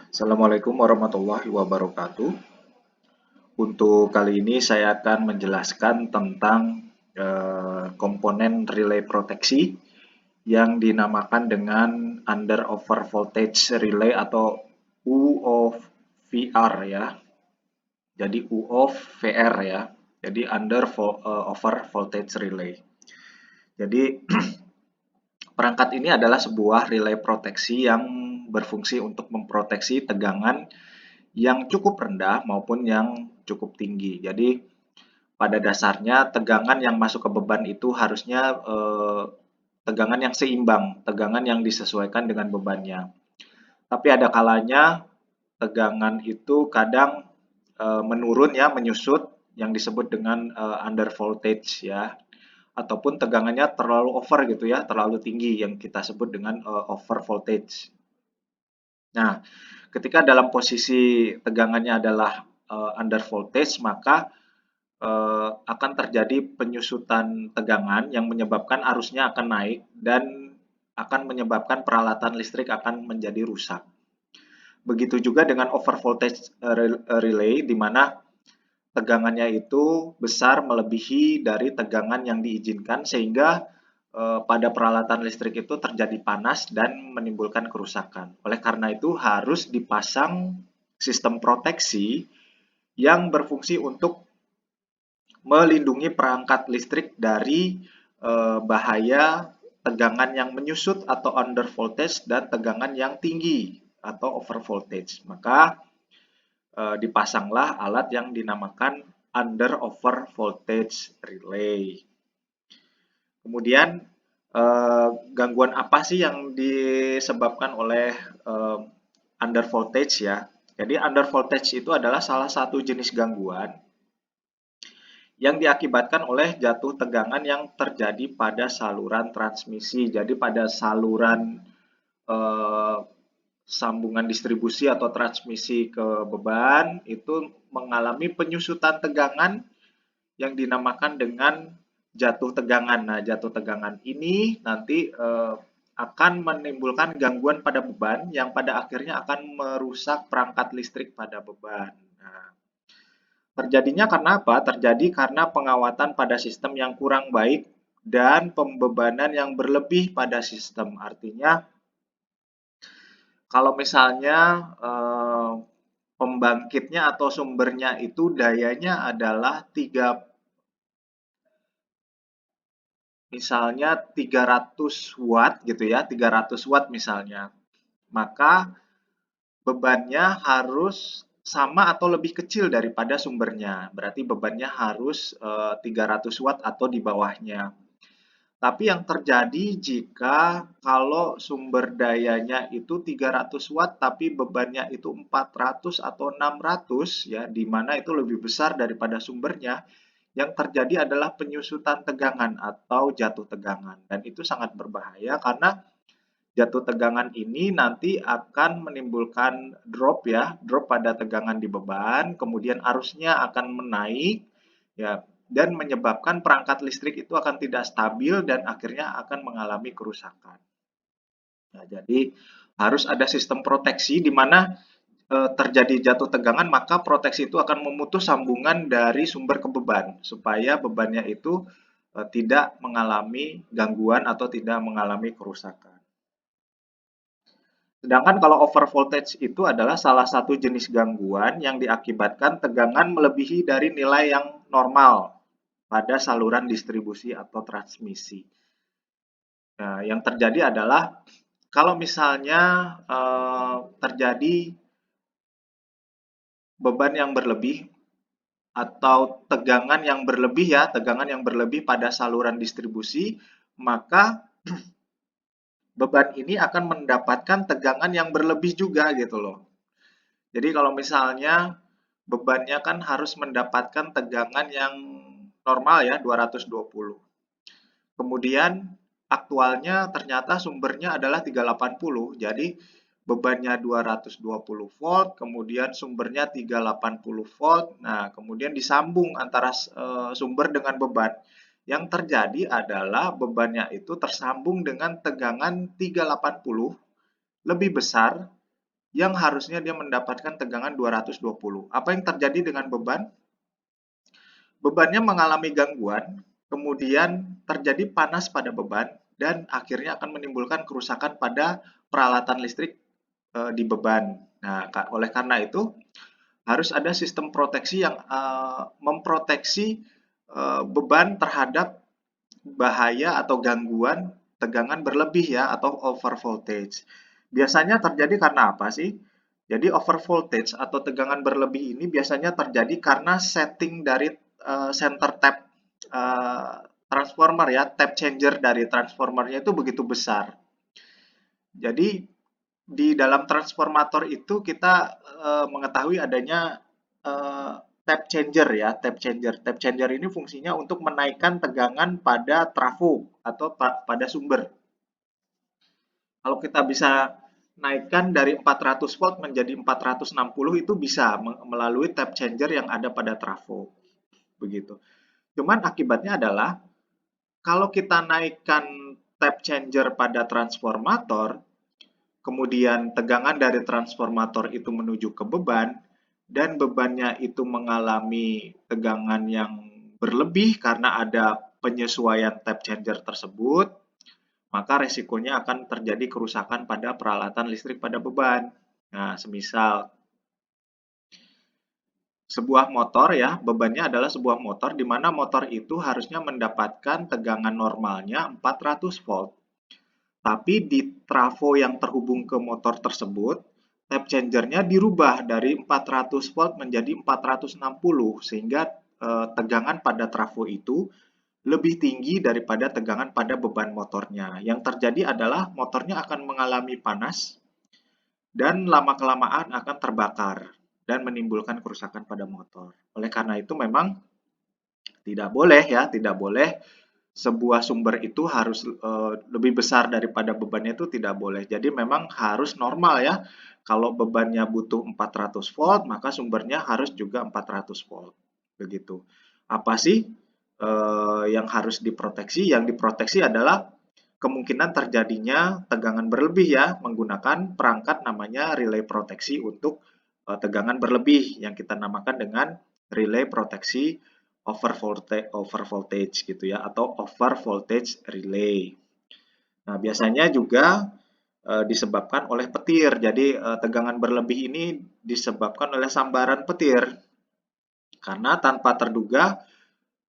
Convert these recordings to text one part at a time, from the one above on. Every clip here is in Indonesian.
Assalamualaikum warahmatullahi wabarakatuh. Untuk kali ini saya akan menjelaskan tentang komponen relay proteksi yang dinamakan dengan under over voltage relay atau UOVR ya. Jadi UOVR ya. Jadi over voltage relay. Jadi perangkat ini adalah sebuah relay proteksi yang berfungsi untuk memproteksi tegangan yang cukup rendah maupun yang cukup tinggi. Jadi pada dasarnya tegangan yang masuk ke beban itu harusnya tegangan yang seimbang, tegangan yang disesuaikan dengan bebannya. Tapi ada kalanya tegangan itu kadang menurun ya, menyusut yang disebut dengan under voltage ya, ataupun tegangannya terlalu over gitu ya, terlalu tinggi yang kita sebut dengan over voltage. Nah, ketika dalam posisi tegangannya adalah under voltage, maka akan terjadi penyusutan tegangan yang menyebabkan arusnya akan naik dan akan menyebabkan peralatan listrik akan menjadi rusak. Begitu juga dengan over voltage relay, di mana tegangannya itu besar melebihi dari tegangan yang diizinkan sehingga pada peralatan listrik itu terjadi panas dan menimbulkan kerusakan. Oleh karena itu harus dipasang sistem proteksi yang berfungsi untuk melindungi perangkat listrik dari bahaya tegangan yang menyusut atau under voltage dan tegangan yang tinggi atau over voltage. Maka dipasanglah alat yang dinamakan under over voltage relay. Kemudian gangguan apa sih yang disebabkan oleh under voltage ya? Jadi under voltage itu adalah salah satu jenis gangguan yang diakibatkan oleh jatuh tegangan yang terjadi pada saluran transmisi. Jadi pada saluran sambungan distribusi atau transmisi ke beban itu mengalami penyusutan tegangan yang dinamakan dengan jatuh tegangan. Nah, jatuh tegangan ini nanti akan menimbulkan gangguan pada beban yang pada akhirnya akan merusak perangkat listrik pada beban. Nah, terjadinya karena apa? Terjadi karena pengawatan pada sistem yang kurang baik dan pembebanan yang berlebih pada sistem. Artinya, kalau misalnya pembangkitnya atau sumbernya itu dayanya adalah misalnya 300 watt gitu ya, 300 watt misalnya, maka bebannya harus sama atau lebih kecil daripada sumbernya. Berarti bebannya harus 300 watt atau di bawahnya. Tapi yang terjadi jika kalau sumber dayanya itu 300 watt tapi bebannya itu 400 atau 600 ya, di mana itu lebih besar daripada sumbernya, yang terjadi adalah penyusutan tegangan atau jatuh tegangan. Dan itu sangat berbahaya karena jatuh tegangan ini nanti akan menimbulkan drop ya, drop pada tegangan di beban, kemudian arusnya akan menaik ya, dan menyebabkan perangkat listrik itu akan tidak stabil dan akhirnya akan mengalami kerusakan. Nah, jadi harus ada sistem proteksi di mana terjadi jatuh tegangan, maka proteksi itu akan memutus sambungan dari sumber ke beban supaya bebannya itu tidak mengalami gangguan atau tidak mengalami kerusakan. Sedangkan kalau over voltage itu adalah salah satu jenis gangguan yang diakibatkan tegangan melebihi dari nilai yang normal pada saluran distribusi atau transmisi. Nah, yang terjadi adalah kalau misalnya terjadi beban yang berlebih atau tegangan yang berlebih ya, tegangan yang berlebih pada saluran distribusi, maka beban ini akan mendapatkan tegangan yang berlebih juga gitu loh. Jadi kalau misalnya bebannya kan harus mendapatkan tegangan yang normal ya, 220. Kemudian aktualnya ternyata sumbernya adalah 380. Jadi bebannya 220 volt, kemudian sumbernya 380 volt. Nah, kemudian disambung antara sumber dengan beban. Yang terjadi adalah bebannya itu tersambung dengan tegangan 380 lebih besar yang harusnya dia mendapatkan tegangan 220. Apa yang terjadi dengan beban? Bebannya mengalami gangguan, kemudian terjadi panas pada beban, dan akhirnya akan menimbulkan kerusakan pada peralatan listrik di beban. Nah, oleh karena itu harus ada sistem proteksi yang memproteksi beban terhadap bahaya atau gangguan tegangan berlebih ya atau over voltage. Biasanya terjadi karena apa sih? Jadi over voltage atau tegangan berlebih ini biasanya terjadi karena setting dari center tap transformer ya, tap changer dari transformernya itu begitu besar. Jadi di dalam transformator itu kita mengetahui adanya tap changer ya, tap changer. Tap changer ini fungsinya untuk menaikkan tegangan pada trafo atau pada sumber. Kalau kita bisa naikkan dari 400 volt menjadi 460 itu bisa melalui tap changer yang ada pada trafo. Begitu. Cuman akibatnya adalah kalau kita naikkan tap changer pada transformator, kemudian tegangan dari transformator itu menuju ke beban, dan bebannya itu mengalami tegangan yang berlebih karena ada penyesuaian tap changer tersebut, maka resikonya akan terjadi kerusakan pada peralatan listrik pada beban. Nah, semisal sebuah motor ya, bebannya adalah sebuah motor di mana motor itu harusnya mendapatkan tegangan normalnya 400 volt. Tapi di trafo yang terhubung ke motor tersebut, tap changernya dirubah dari 400 volt menjadi 460 sehingga tegangan pada trafo itu lebih tinggi daripada tegangan pada beban motornya. Yang terjadi adalah motornya akan mengalami panas dan lama-kelamaan akan terbakar dan menimbulkan kerusakan pada motor. Oleh karena itu memang tidak boleh ya, tidak boleh sebuah sumber itu harus lebih besar daripada bebannya itu tidak boleh. Jadi memang harus normal ya. Kalau bebannya butuh 400 volt, maka sumbernya harus juga 400 volt. Begitu. Apa sih yang harus diproteksi? Yang diproteksi adalah kemungkinan terjadinya tegangan berlebih ya, menggunakan perangkat namanya relay proteksi untuk tegangan berlebih yang kita namakan dengan relay proteksi over voltage gitu ya, atau over voltage relay. Nah, biasanya juga disebabkan oleh petir. Jadi tegangan berlebih ini disebabkan oleh sambaran petir. Karena tanpa terduga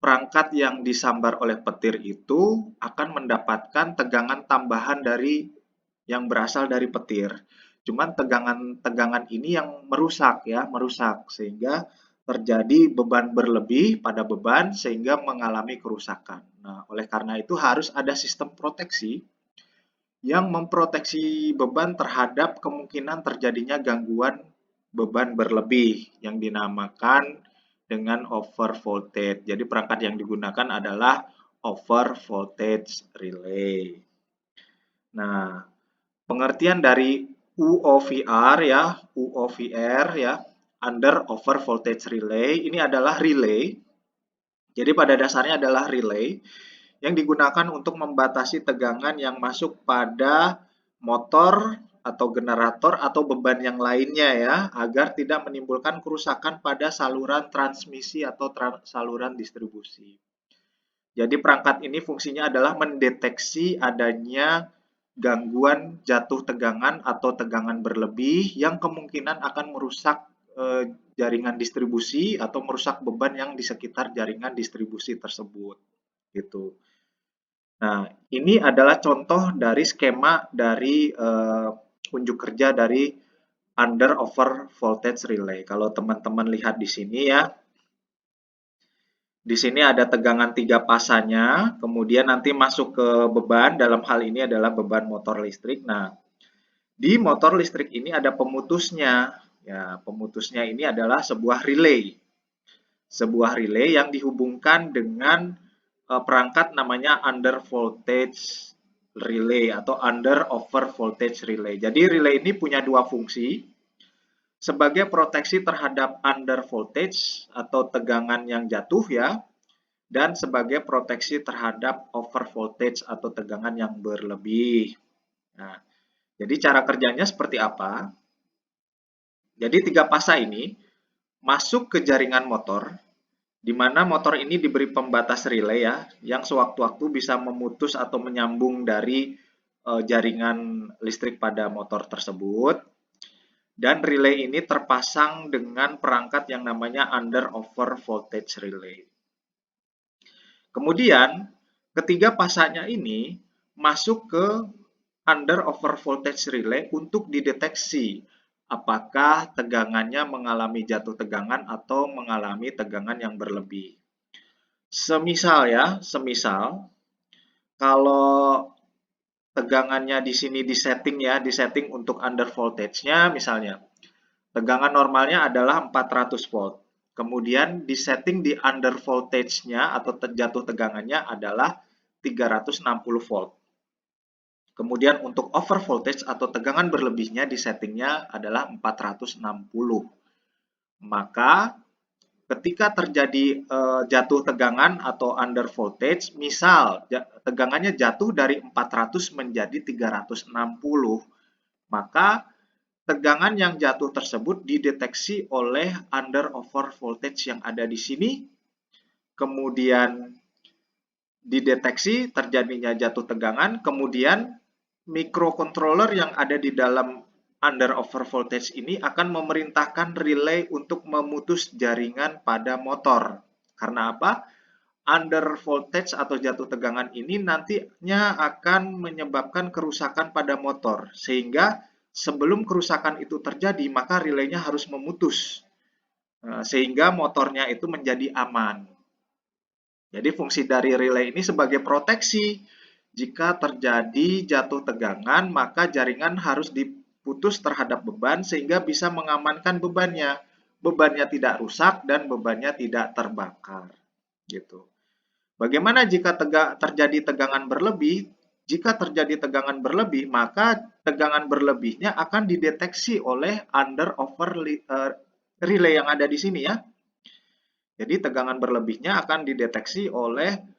perangkat yang disambar oleh petir itu akan mendapatkan tegangan tambahan dari yang berasal dari petir. Cuman tegangan ini yang merusak ya, merusak sehingga terjadi beban berlebih pada beban sehingga mengalami kerusakan. Nah, oleh karena itu harus ada sistem proteksi yang memproteksi beban terhadap kemungkinan terjadinya gangguan beban berlebih yang dinamakan dengan over voltage. Jadi perangkat yang digunakan adalah over voltage relay. Nah, pengertian dari UOVR ya, UOVR ya, under over voltage relay, ini adalah relay. Jadi pada dasarnya adalah relay yang digunakan untuk membatasi tegangan yang masuk pada motor atau generator atau beban yang lainnya ya, agar tidak menimbulkan kerusakan pada saluran transmisi atau saluran distribusi. Jadi perangkat ini fungsinya adalah mendeteksi adanya gangguan jatuh tegangan atau tegangan berlebih yang kemungkinan akan merusak jaringan distribusi atau merusak beban yang di sekitar jaringan distribusi tersebut. Gitu. Nah, ini adalah contoh dari skema dari unjuk kerja dari under over voltage relay. Kalau teman-teman lihat di sini ya, di sini ada tegangan 3 pasanya, kemudian nanti masuk ke beban, dalam hal ini adalah beban motor listrik. Nah, di motor listrik ini ada pemutusnya. Ya, pemutusnya ini adalah sebuah relay. Sebuah relay yang dihubungkan dengan perangkat namanya under voltage relay atau under over voltage relay. Jadi relay ini punya dua fungsi. Sebagai proteksi terhadap under voltage atau tegangan yang jatuh ya, dan sebagai proteksi terhadap over voltage atau tegangan yang berlebih. Nah, jadi cara kerjanya seperti apa? Jadi 3 pasa ini masuk ke jaringan motor, di mana motor ini diberi pembatas relay ya, yang sewaktu-waktu bisa memutus atau menyambung dari jaringan listrik pada motor tersebut. Dan relay ini terpasang dengan perangkat yang namanya under over voltage relay. Kemudian, ketiga pasanya ini masuk ke under over voltage relay untuk dideteksi apakah tegangannya mengalami jatuh tegangan atau mengalami tegangan yang berlebih. Semisal kalau tegangannya di sini disetting ya, disetting untuk under voltage-nya misalnya. Tegangan normalnya adalah 400 volt. Kemudian disetting di under voltage-nya atau jatuh tegangannya adalah 360 volt. Kemudian untuk over voltage atau tegangan berlebihnya di settingnya adalah 460. Maka ketika terjadi jatuh tegangan atau under voltage, misal tegangannya jatuh dari 400 menjadi 360, maka tegangan yang jatuh tersebut dideteksi oleh under over voltage yang ada di sini, kemudian dideteksi terjadinya jatuh tegangan, kemudian microcontroller yang ada di dalam under over voltage ini akan memerintahkan relay untuk memutus jaringan pada motor. Karena apa? Under voltage atau jatuh tegangan ini nantinya akan menyebabkan kerusakan pada motor. Sehingga sebelum kerusakan itu terjadi, maka relaynya harus memutus. Sehingga motornya itu menjadi aman. Jadi fungsi dari relay ini sebagai proteksi. Jika terjadi jatuh tegangan, maka jaringan harus diputus terhadap beban sehingga bisa mengamankan bebannya. Bebannya tidak rusak dan bebannya tidak terbakar. Gitu. Bagaimana jika terjadi tegangan berlebih? Jika terjadi tegangan berlebih, maka tegangan berlebihnya akan dideteksi oleh under over relay yang ada di sini ya. Jadi tegangan berlebihnya akan dideteksi oleh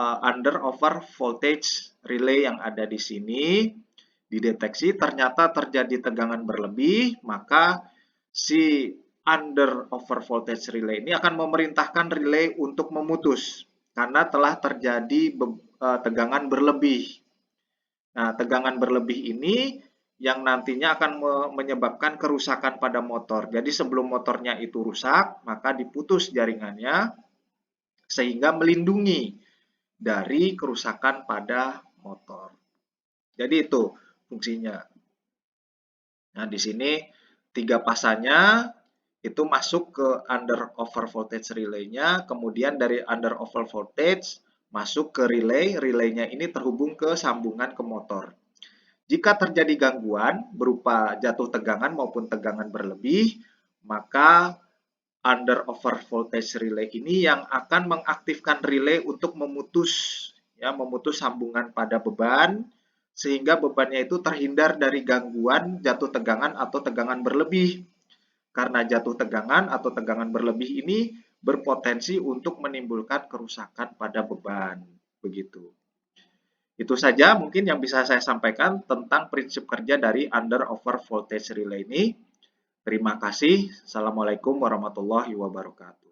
under over voltage relay yang ada di sini. Dideteksi ternyata terjadi tegangan berlebih, maka si under over voltage relay ini akan memerintahkan relay untuk memutus karena telah terjadi tegangan berlebih. Nah, tegangan berlebih ini yang nantinya akan menyebabkan kerusakan pada motor. Jadi sebelum motornya itu rusak, maka diputus jaringannya sehingga melindungi dari kerusakan pada motor. Jadi itu fungsinya. Nah, di sini 3 pasanya itu masuk ke under over voltage relay-nya, kemudian dari under over voltage masuk ke relay, relaynya ini terhubung ke sambungan ke motor. Jika terjadi gangguan berupa jatuh tegangan maupun tegangan berlebih, maka under over voltage relay ini yang akan mengaktifkan relay untuk memutus sambungan pada beban sehingga bebannya itu terhindar dari gangguan jatuh tegangan atau tegangan berlebih. Karena jatuh tegangan atau tegangan berlebih ini berpotensi untuk menimbulkan kerusakan pada beban. Begitu. Itu saja mungkin yang bisa saya sampaikan tentang prinsip kerja dari under over voltage relay ini. Terima kasih. Assalamualaikum warahmatullahi wabarakatuh.